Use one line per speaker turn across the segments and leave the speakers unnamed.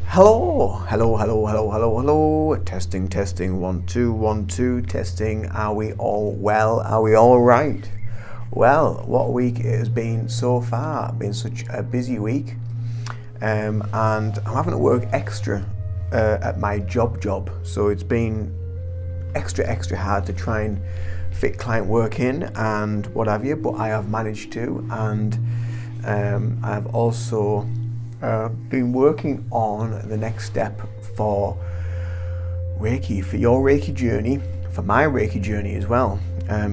Hello. Testing, 1 2 1 2, testing. Are we all well? Are we all right? Well, what a week it has been so far. Been such a busy week, and I'm having to work extra at my job. So it's been extra hard to try and fit client work in and what have you, but I have managed to, and I've also been working on the next step for Reiki, for your Reiki journey, for my Reiki journey as well,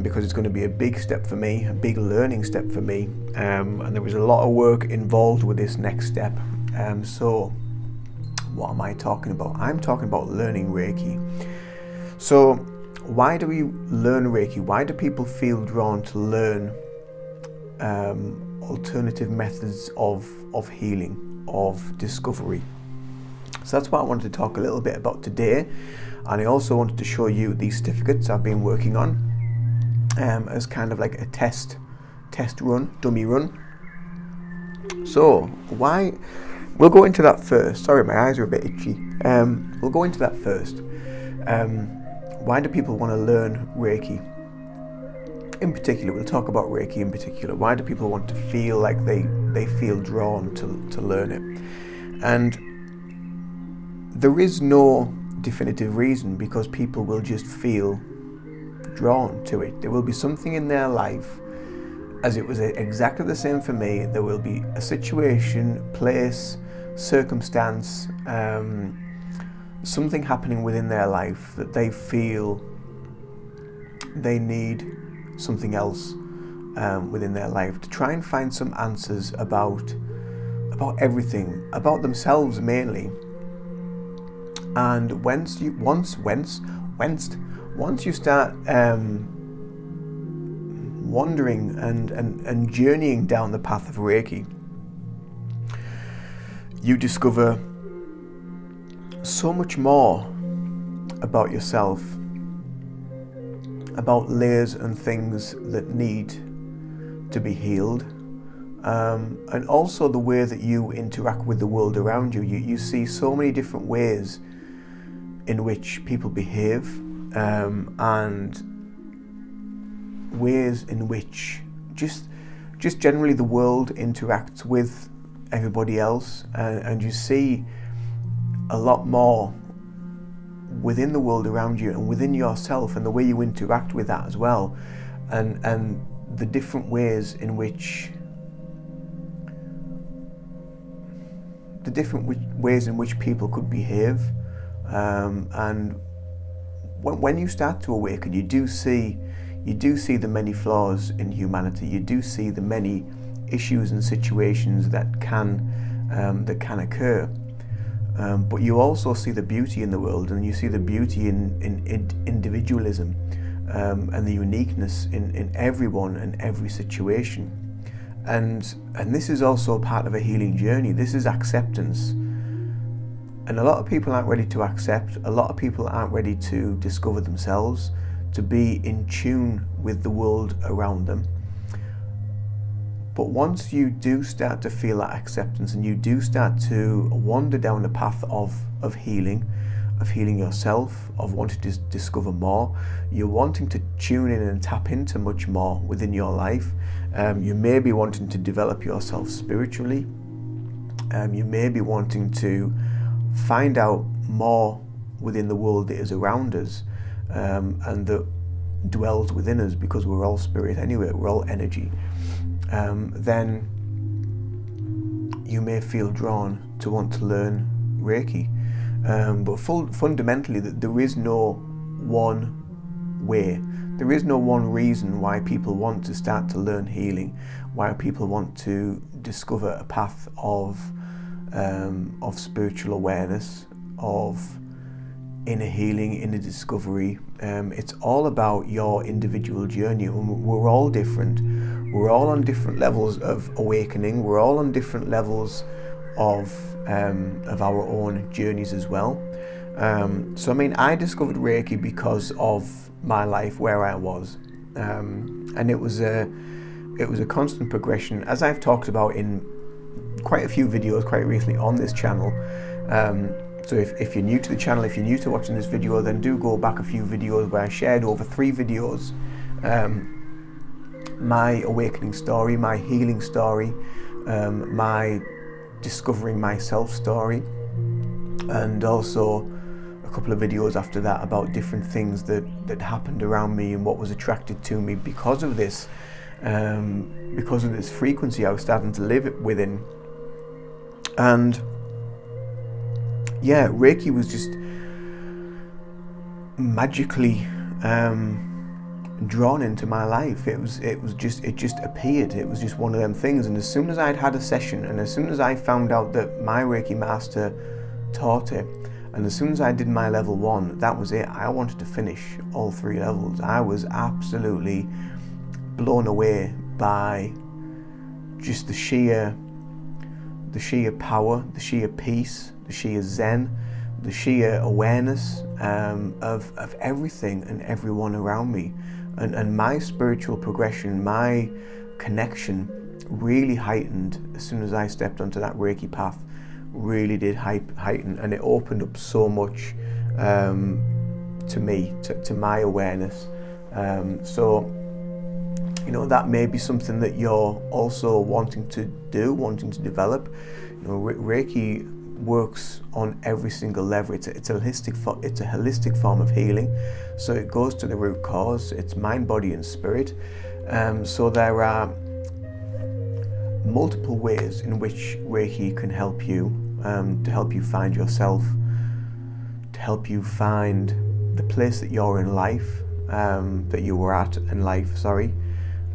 because it's going to be a big step for me, a big learning step for me, and there was a lot of work involved with this next step. So what am I talking about? I'm talking about learning Reiki. So why do we learn Reiki? Why do people feel drawn to learn alternative methods of healing, of discovery? So that's what I wanted to talk a little bit about today. And I also wanted to show you these certificates I've been working on as kind of like a test run, dummy run. So why, we'll go into that first. Sorry, my eyes are a bit itchy. We'll go into that first. Why do people want to learn Reiki? In particular, we'll talk about Reiki in particular. Why do people want to feel like they feel drawn to learn it? And there is no definitive reason, because people will just feel drawn to it. There will be something in their life, as it was exactly the same for me. There will be a situation, place, circumstance, something happening within their life that they feel they need something else within their life to try and find some answers about everything, about themselves mainly. And once you start wandering and journeying down the path of Reiki, you discover so much more about yourself, about layers and things that need to be healed, and also the way that you interact with the world around you. You see so many different ways in which people behave, and ways in which just generally the world interacts with everybody else, and you see a lot more within the world around you and within yourself, and the way you interact with that as well, and the different ways in which people could behave, and when you start to awaken, you do see the many flaws in humanity. You do see the many issues and situations that can occur. But you also see the beauty in the world, and you see the beauty in individualism, and the uniqueness in everyone and every situation. And this is also part of a healing journey. This is acceptance. And a lot of people aren't ready to accept. A lot of people aren't ready to discover themselves, to be in tune with the world around them. But once you do start to feel that acceptance, and you do start to wander down the path of healing yourself, of wanting to discover more, you're wanting to tune in and tap into much more within your life. You may be wanting to develop yourself spiritually. You may be wanting to find out more within the world that is around us, and that dwells within us, because we're all spirit anyway, we're all energy. Then you may feel drawn to want to learn Reiki. But fundamentally, there is no one way. There is no one reason why people want to start to learn healing, why people want to discover a path of spiritual awareness, of inner healing, inner discovery. It's all about your individual journey. We're all different. We're all on different levels of awakening. We're all on different levels of our own journeys as well. So I mean, I discovered Reiki because of my life, where I was, and it was a a constant progression, as I've talked about in quite a few videos quite recently on this channel. So if you're new to the channel, if you're new to watching this video, then do go back a few videos where I shared over 3 videos my awakening story, my healing story, my discovering myself story, and also a couple of videos after that about different things that happened around me and what was attracted to me because of this frequency I was starting to live within. And yeah, Reiki was just magically drawn into my life. It just appeared. It was just one of them things. And as soon as I'd had a session, and as soon as I found out that my Reiki master taught it, and as soon as I did my level 1, that was it. I wanted to finish all 3 levels. I was absolutely blown away by just the sheer power, the sheer peace, the sheer zen, the sheer awareness of everything and everyone around me. And my spiritual progression, my connection really heightened as soon as I stepped onto that Reiki path. Really did heighten, and it opened up so much to me, to my awareness. So, you know, that may be something that you're also wanting to do, wanting to develop. You know, Reiki works on every single level. It's a holistic form of healing. So it goes to the root cause. It's mind, body, and spirit. So there are multiple ways in which Reiki can help you, to help you find yourself, to help you find the place that you're in life, that you were at in life,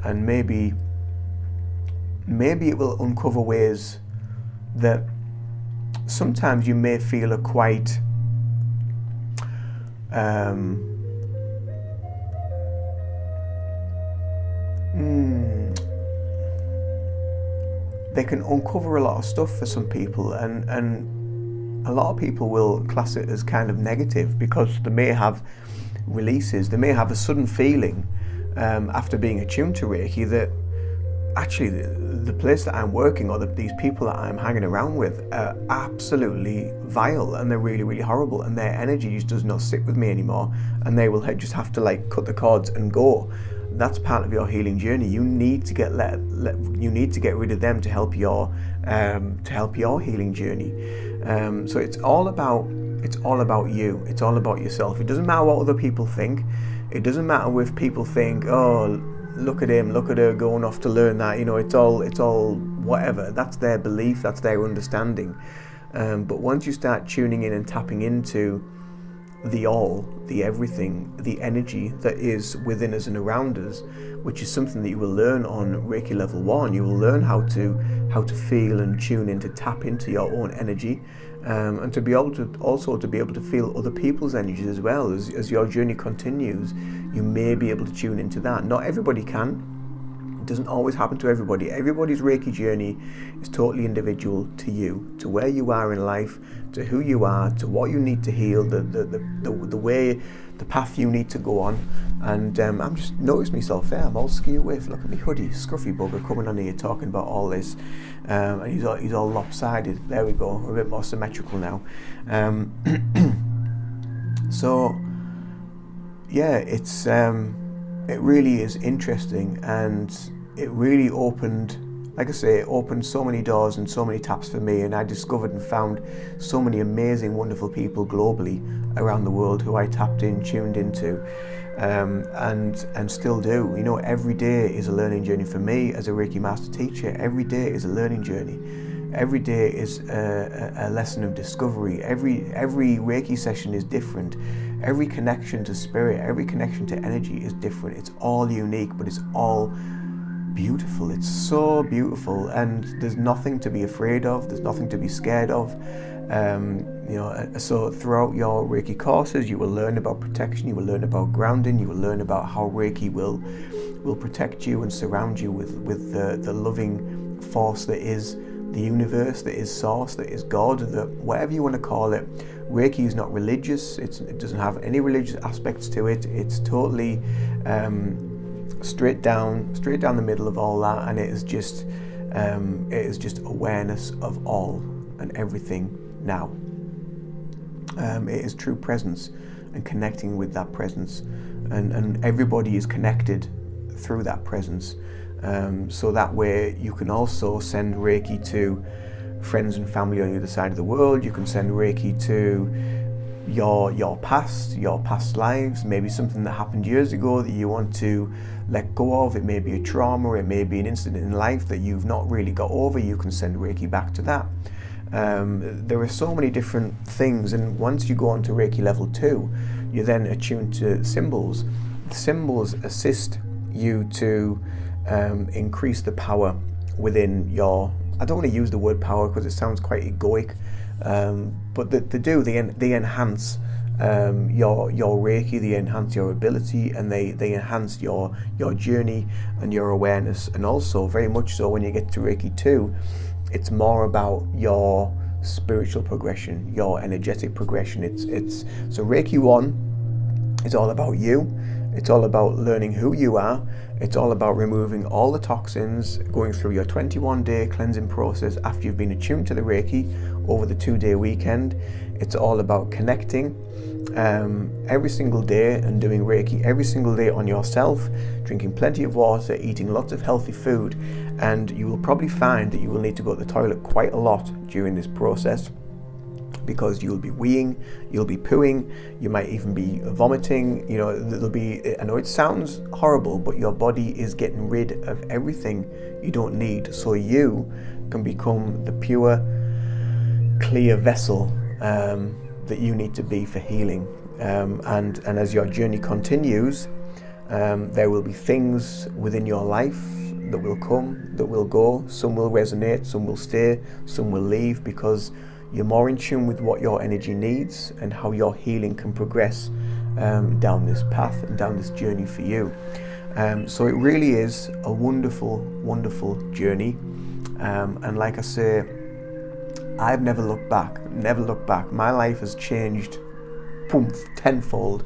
and maybe it will uncover ways that sometimes you may feel are quite they can uncover a lot of stuff for some people, and a lot of people will class it as kind of negative because they may have releases, they may have a sudden feeling after being attuned to Reiki that actually the place that I'm working, or these people that I'm hanging around with, are absolutely vile, and they're really, really horrible, and their energy just does not sit with me anymore, and they will just have to like cut the cords and go. That's part of your healing journey. You need to get you need to get rid of them to help your healing journey. So it's all about you. It's all about yourself. It doesn't matter what other people think. It doesn't matter if people think, oh, look at him, look at her going off to learn that. You know, it's all whatever. That's their belief. That's their understanding. But once you start tuning in and tapping into the all, the everything, the energy that is within us and around us, which is something that you will learn on Reiki level 1. You will learn how to feel and tune in, to tap into your own energy, and to be able to feel other people's energies as well. As your journey continues, you may be able to tune into that. Not everybody can. It doesn't always happen to everybody. Everybody's Reiki journey is totally individual to you, to where you are in life, to who you are, to what you need to heal, the way, the path you need to go on. And I'm just noticed myself there. I'm all skew away. Look at me hoodie, scruffy bugger coming on here talking about all this, and he's all lopsided. There we go. We're a bit more symmetrical now. So yeah, it really is interesting, and it really opened, like I say, it opened so many doors and so many taps for me, and I discovered and found so many amazing, wonderful people globally around the world who I tapped in, tuned into, and still do. You know, every day is a learning journey for me as a Reiki master teacher. Every day is a learning journey. Every day is a lesson of discovery. Every Reiki session is different. Every connection to spirit, every connection to energy is different. It's all unique, but it's all beautiful. It's so beautiful, and there's nothing to be afraid of. There's nothing to be scared of. You know, so throughout your Reiki courses, you will learn about protection. You will learn about grounding. You will learn about how Reiki will protect you and surround you with the loving force that is the universe, that is source, that is God, that whatever you want to call it. Reiki is not religious. It doesn't have any religious aspects to it. It's totally straight down the middle of all that, and it is just awareness of all and everything now. It is true presence and connecting with that presence, and everybody is connected through that presence. So that way you can also send Reiki to friends and family on the other side of the world. You can send Reiki to your past lives, maybe something that happened years ago that you want to let go of. It may be a trauma, it may be an incident in life that you've not really got over. You can send Reiki back to that. There are so many different things, and once you go on to Reiki level 2, you're then attuned to symbols. The symbols assist you to increase the power within your, I don't want to use the word power because it sounds quite egoic, but they enhance your Reiki, they enhance your ability, and they enhance your journey and your awareness. And also very much so when you get to Reiki 2, it's more about your spiritual progression, your energetic progression. It's so Reiki 1 is all about you. It's all about learning who you are. It's all about removing all the toxins, going through your 21-day cleansing process after you've been attuned to the Reiki over the 2-day weekend. It's all about connecting every single day and doing Reiki every single day on yourself, drinking plenty of water, eating lots of healthy food, and you will probably find that you will need to go to the toilet quite a lot during this process, because you'll be weeing, you'll be pooing, you might even be vomiting. You know, there'll be, I know it sounds horrible, but your body is getting rid of everything you don't need, so you can become the pure, clear vessel that you need to be for healing. And as your journey continues, there will be things within your life that will come, that will go. Some will resonate, some will stay, some will leave, because you're more in tune with what your energy needs and how your healing can progress down this path and down this journey for you. So it really is a wonderful, wonderful journey. And like I say, I've never looked back. My life has changed tenfold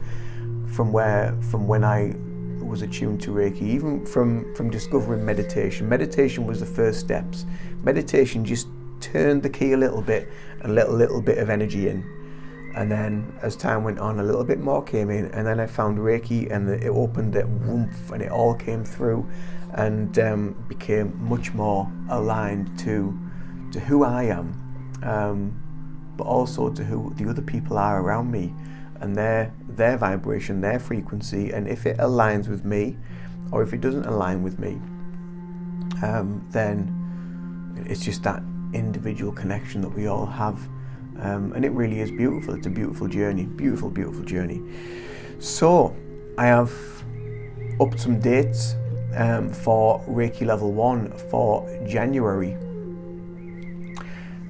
from when I was attuned to Reiki, even from discovering meditation. Meditation was the first steps. Meditation just turned the key a little bit and let a little bit of energy in, and then as time went on, a little bit more came in, and then I found Reiki, and it opened that woomph, and it all came through, and became much more aligned to who I am, but also to who the other people are around me, and their vibration, their frequency, and if it aligns with me or if it doesn't align with me, then it's just that individual connection that we all have, and it really is beautiful. It's a beautiful journey, beautiful journey. So I have upped some dates for Reiki level 1 for January,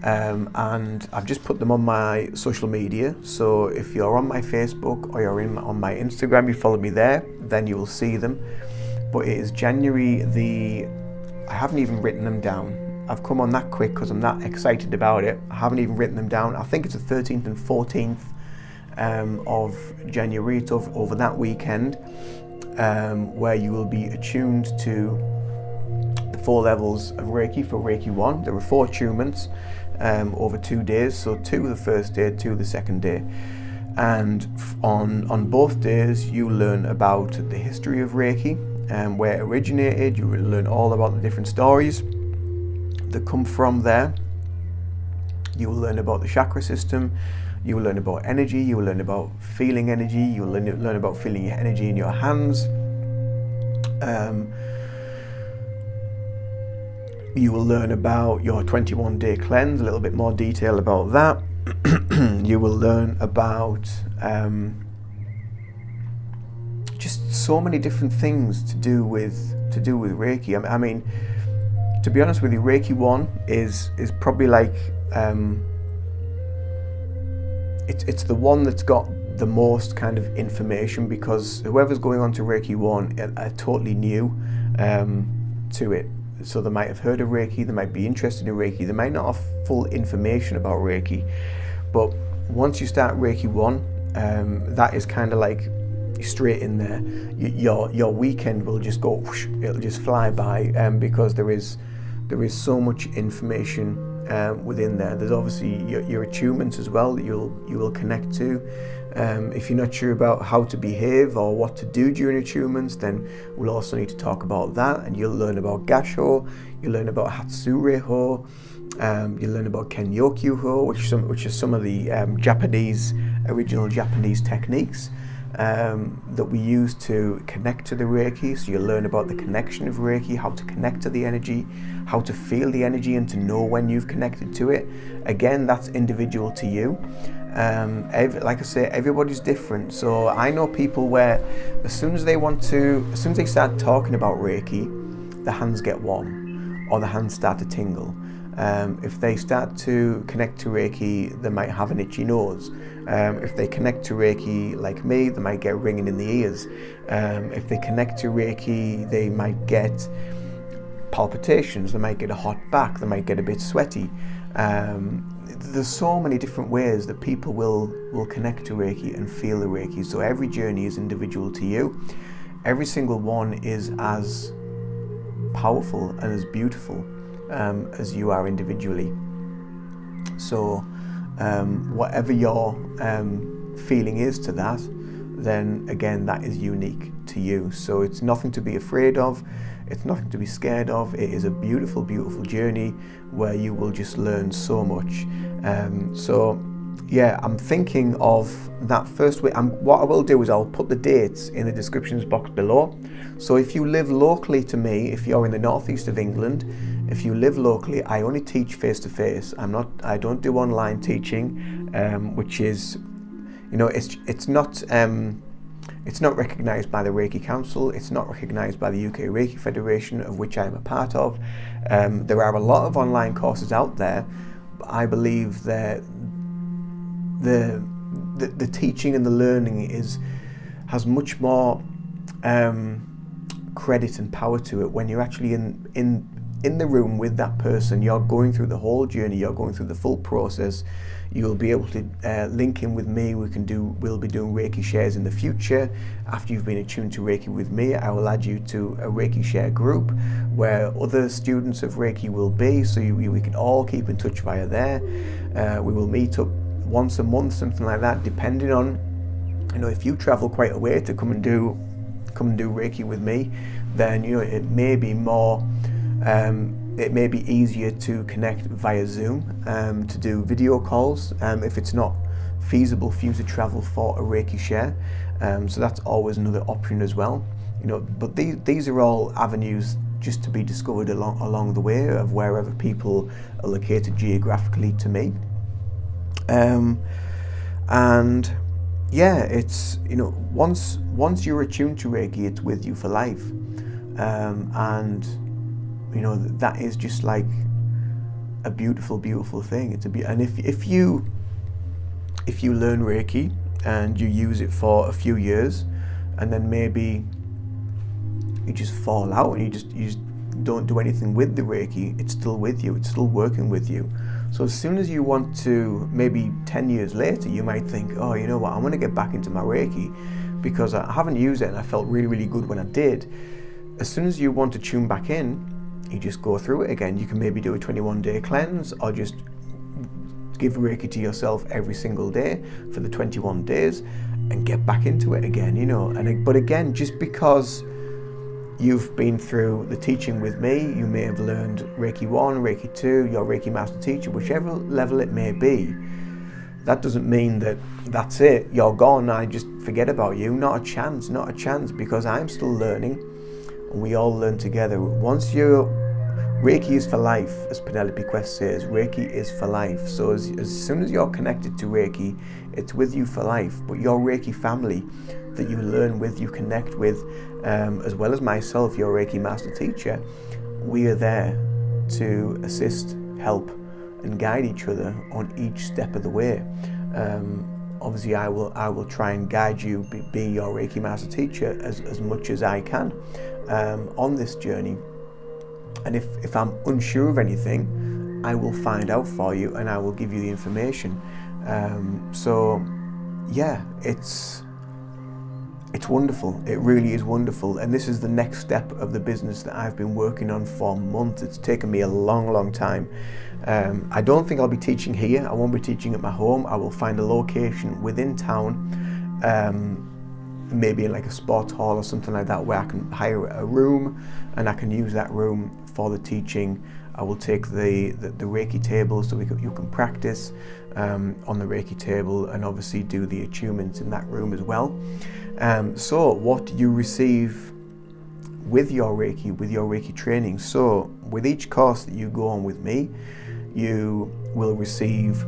and I've just put them on my social media. So if you're on my Facebook or you're on my Instagram, you follow me there, then you will see them. But it is January I haven't even written them down. I've come on that quick because I'm that excited about it. I haven't even written them down. I think it's the 13th and 14th of January. It's over that weekend, where you will be attuned to the 4 levels of Reiki for Reiki 1. There are 4 attunements over 2 days, so 2 the first day, 2 the second day. And on both days you learn about the history of Reiki and where it originated. You will learn all about the different stories that come from there. You will learn about the chakra system, you will learn about energy, you will learn about feeling energy, you will learn about feeling your energy in your hands. You will learn about your 21-day cleanse, a little bit more detail about that. You will learn about just so many different things to do with Reiki. I mean, to be honest with you, Reiki 1 is probably like, it's the one that's got the most kind of information, because whoever's going on to Reiki 1 are totally new to it. So they might have heard of Reiki, they might be interested in Reiki, they might not have full information about Reiki. But once you start Reiki 1, that is kind of like you're straight in there. Your weekend will just go whoosh, it'll just fly by, because there is so much information within there. There's obviously your attunements as well that you will connect to. If you're not sure about how to behave or what to do during attunements, then we'll also need to talk about that, and you'll learn about Gasho, you'll learn about Hatsure-ho, you'll learn about Kenyokyu-ho, which are some of the original Japanese techniques that we use to connect to the Reiki. So you'll learn about the connection of Reiki, how to connect to the energy, how to feel the energy and to know when you've connected to it. Again, that's individual to you. Like I say, everybody's different. So I know people where as soon as they start talking about Reiki, the hands get warm or the hands start to tingle. If they start to connect to Reiki, they might have an itchy nose. If they connect to Reiki like me, they might get ringing in the ears. If they connect to Reiki, they might get palpitations, they might get a hot back, they might get a bit sweaty. There's so many different ways that people will connect to Reiki and feel the Reiki. So every journey is individual to you. Every single one is as powerful and as beautiful as you are individually. So whatever your feeling is to that, then again, that is unique to you. So it's nothing to be afraid of, it's nothing to be scared of. It is a beautiful, beautiful journey where you will just learn so much. So yeah, I'm thinking of that first week. What I will do is I'll put the dates in the descriptions box below. So if you live locally to me, if you're in the northeast of England, if you live locally, I only teach face-to-face. I don't do online teaching, which is, it's not recognised by the Reiki Council. It's not recognised by the UK Reiki Federation, of which I'm a part of. There are a lot of online courses out there, but I believe that the teaching and the learning has much more credit and power to it when you're actually in the room with that person. You're going through the whole journey, you're going through the full process. You'll be able to link in with me. We'll be doing Reiki shares in the future. After you've been attuned to Reiki with me, I will add you to a Reiki share group where other students of Reiki will be, so we can all keep in touch via there. We will meet up once a month, something like that, depending on, if you travel quite a way to come and do Reiki with me, then it may be more. It may be easier to connect via Zoom, to do video calls, if it's not feasible for you to travel for a Reiki share. So that's always another option as well. But these are all avenues just to be discovered along the way of wherever people are located geographically to me. And yeah, it's once you're attuned to Reiki, it's with you for life, and that is just like a beautiful, beautiful thing. And if you learn Reiki and you use it for a few years, and then maybe you just fall out and you just don't do anything with the Reiki, it's still with you, it's still working with you. So as soon as you want to, maybe 10 years later, you might think, oh, you know what, I want to get back into my Reiki because I haven't used it and I felt really, really good when I did. As soon as you want to tune back in, you just go through it again. You can maybe do a 21-day cleanse, or just give Reiki to yourself every single day for the 21 days and get back into it again, But again, just because you've been through the teaching with me, you may have learned Reiki 1, Reiki 2, your Reiki Master Teacher, whichever level it may be, that doesn't mean that that's it, you're gone, I just forget about you. Not a chance, because I'm still learning, and we all learn together. Reiki is for life, as Penelope Quest says. Reiki is for life. So as soon as you're connected to Reiki, it's with you for life. But your Reiki family that you learn with, you connect with, as well as myself, your Reiki Master Teacher, we are there to assist, help, and guide each other on each step of the way. Obviously, I will try and guide you, be your Reiki Master Teacher as much as I can on this journey. And if I'm unsure of anything, I will find out for you and I will give you the information. So yeah, it's wonderful. It really is wonderful. And this is the next step of the business that I've been working on for months. It's taken me a long time. I don't think I'll be teaching here. I won't be teaching at my home. I will find a location within town, maybe in like a sports hall or something like that, where I can hire a room and I can use that room for the teaching. I will take the Reiki table so you can practice on the Reiki table, and obviously do the attunements in that room as well. So what you receive with your Reiki training, so with each course that you go on with me, you will receive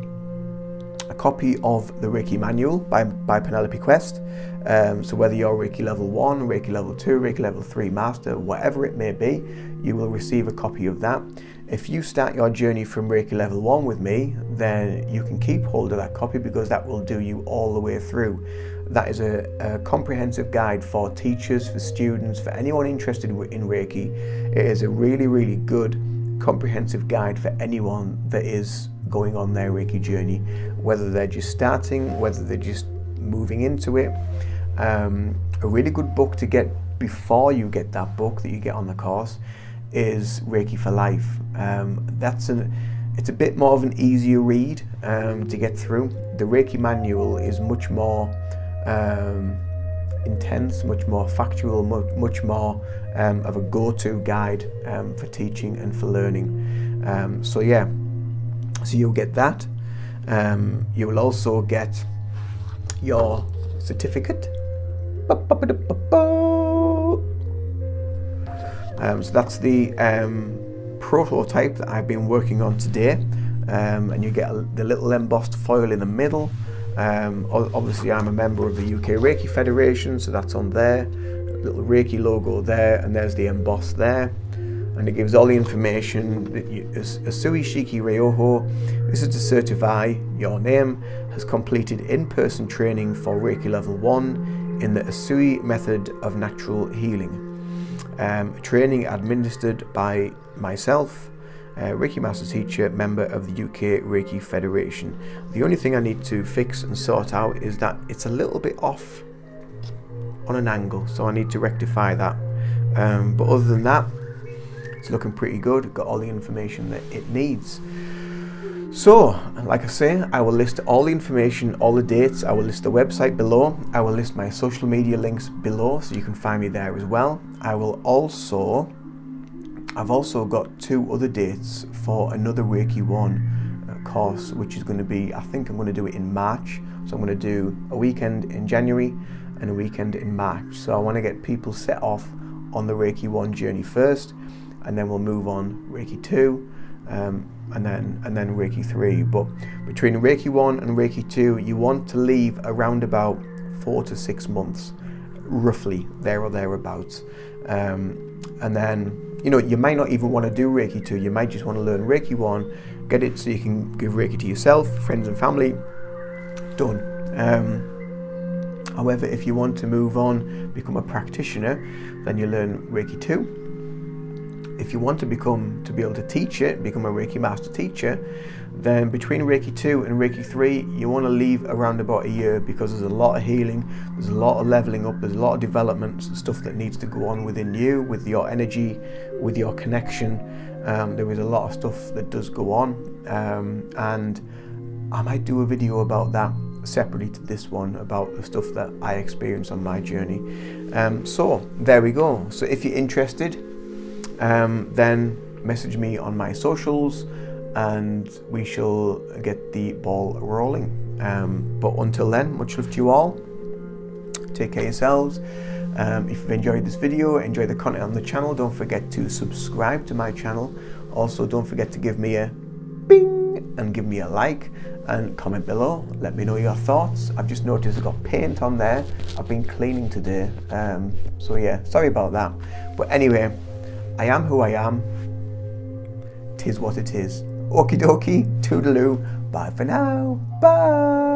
a copy of the Reiki Manual by Penelope Quest. So whether you're Reiki level 1, Reiki level 2, Reiki level 3 master, whatever it may be, you will receive a copy of that. If you start your journey from Reiki level 1 with me, then you can keep hold of that copy, because that will do you all the way through. That is a comprehensive guide for teachers, for students, for anyone interested in Reiki. It is a really good comprehensive guide for anyone that is going on their Reiki journey, whether they're just starting, whether they're just moving into it. A really good book to get before you get that book that you get on the course is Reiki for Life. It's a bit more of an easier read to get through. The Reiki Manual is much more intense, much more factual, much more of a go-to guide for teaching and for learning. So you'll get that. You will also get your certificate. So that's the prototype that I've been working on today, and you get the little embossed foil in the middle. Obviously I'm a member of the UK Reiki Federation, so that's on there, little Reiki logo there, and there's the emboss there, and it gives all the information that Asui Shiki Ryoho. This is to certify your name has completed in-person training for Reiki level 1 in the Asui method of natural healing. Training administered by myself, Reiki Master Teacher, member of the UK Reiki Federation. The only thing I need to fix and sort out is that it's a little bit off on an angle, so I need to rectify that. But other than that, it's looking pretty good. Got all the information that it needs. So, like I say, I will list all the information, all the dates. I will list the website below. I will list my social media links below, so you can find me there as well. I've also got 2 other dates for another Reiki 1 course, which is going to be, I think I'm going to do it in March. So I'm going to do a weekend in January and a weekend in March. So I want to get people set off on the Reiki 1 journey first, and then we'll move on Reiki 2. And then Reiki 3. But between Reiki 1 and Reiki 2, you want to leave around about 4 to 6 months, roughly, there or thereabouts. And then, you might not even want to do Reiki 2. You might just want to learn Reiki 1, get it so you can give Reiki to yourself, friends and family. Done. However, if you want to move on, become a practitioner, then you learn Reiki 2. If you want to be able to teach it, become a Reiki Master Teacher, then between Reiki 2 and Reiki 3, you want to leave around about a year, because there's a lot of healing, there's a lot of leveling up, there's a lot of development, stuff that needs to go on within you, with your energy, with your connection. There is a lot of stuff that does go on, and I might do a video about that separately to this one, about the stuff that I experienced on my journey. So there we go. So if you're interested, then message me on my socials and we shall get the ball rolling. But until then, much love to you all. Take care of yourselves. If you've enjoyed this video, enjoy the content on the channel, don't forget to subscribe to my channel. Also, don't forget to give me a bing and give me a like and comment below. Let me know your thoughts. I've just noticed I've got paint on there. I've been cleaning today. So yeah, sorry about that. But anyway, I am who I am. 'Tis what it is. Okie dokie, toodaloo. Bye for now. Bye.